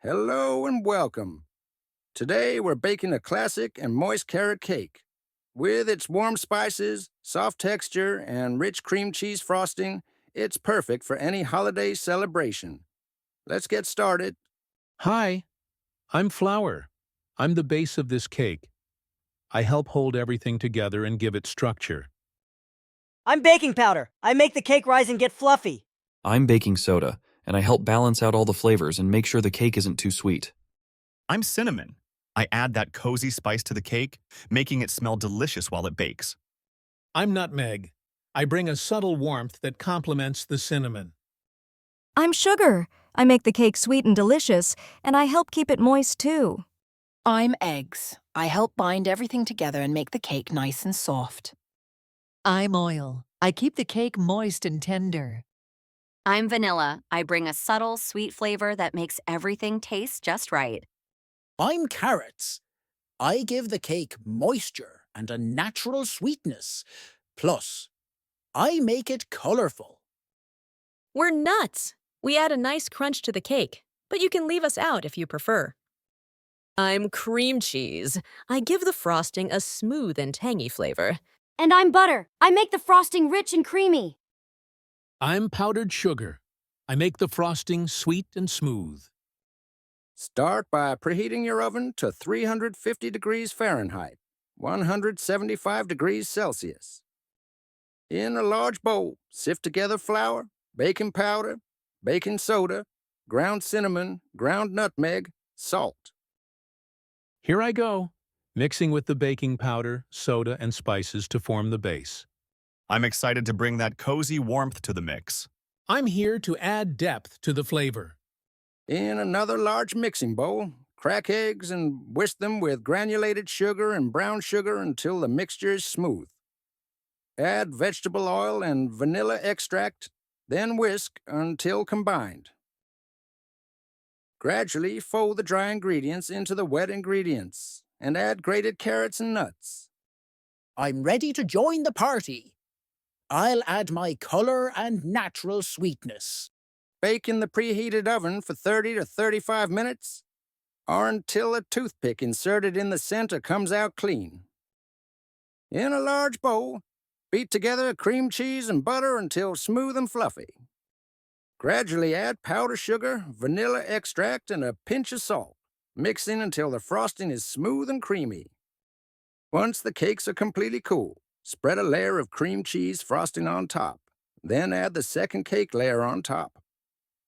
Hello and welcome. Today we're baking a classic and moist carrot cake. With its warm spices, soft texture, and rich cream cheese frosting, it's perfect for any holiday celebration. Let's get started. Hi, I'm Flour. I'm the base of this cake. I help hold everything together and give it structure. I'm baking powder. I make the cake rise and get fluffy. I'm baking soda, and I help balance out all the flavors and make sure the cake isn't too sweet. I'm cinnamon. I add that cozy spice to the cake, making it smell delicious while it bakes. I'm Nutmeg. I bring a subtle warmth that complements the cinnamon. I'm Sugar. I make the cake sweet and delicious, and I help keep it moist too. I'm Eggs. I help bind everything together and make the cake nice and soft. I'm Oil. I keep the cake moist and tender. I'm Vanilla. I bring a subtle, sweet flavor that makes everything taste just right. I'm Carrots. I give the cake moisture and a natural sweetness. Plus, I make it colorful. We're Nuts. We add a nice crunch to the cake, but you can leave us out if you prefer. I'm Cream Cheese. I give the frosting a smooth and tangy flavor. And I'm Butter. I make the frosting rich and creamy. I'm Powdered Sugar. I make the frosting sweet and smooth. Start by preheating your oven to 350 degrees Fahrenheit, 175 degrees Celsius. In a large bowl, sift together flour, baking powder, baking soda, ground cinnamon, ground nutmeg, salt. Here I go, mixing with the baking powder, soda, and spices to form the base. I'm excited to bring that cozy warmth to the mix. I'm here to add depth to the flavor. In another large mixing bowl, crack eggs and whisk them with granulated sugar and brown sugar until the mixture is smooth. Add vegetable oil and vanilla extract, then whisk until combined. Gradually fold the dry ingredients into the wet ingredients and add grated carrots and nuts. I'm ready to join the party. I'll add my color and natural sweetness. Bake in the preheated oven for 30 to 35 minutes or until a toothpick inserted in the center comes out clean. In a large bowl, beat together cream cheese and butter until smooth and fluffy. Gradually add powdered sugar, vanilla extract, and a pinch of salt, mixing until the frosting is smooth and creamy. Once the cakes are completely cool, spread a layer of cream cheese frosting on top. Then add the second cake layer on top.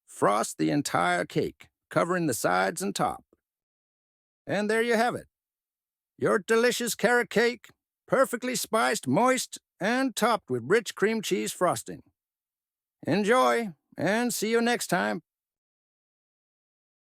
Frost the entire cake, covering the sides and top. And there you have it. Your delicious carrot cake, perfectly spiced, moist, and topped with rich cream cheese frosting. Enjoy, and see you next time.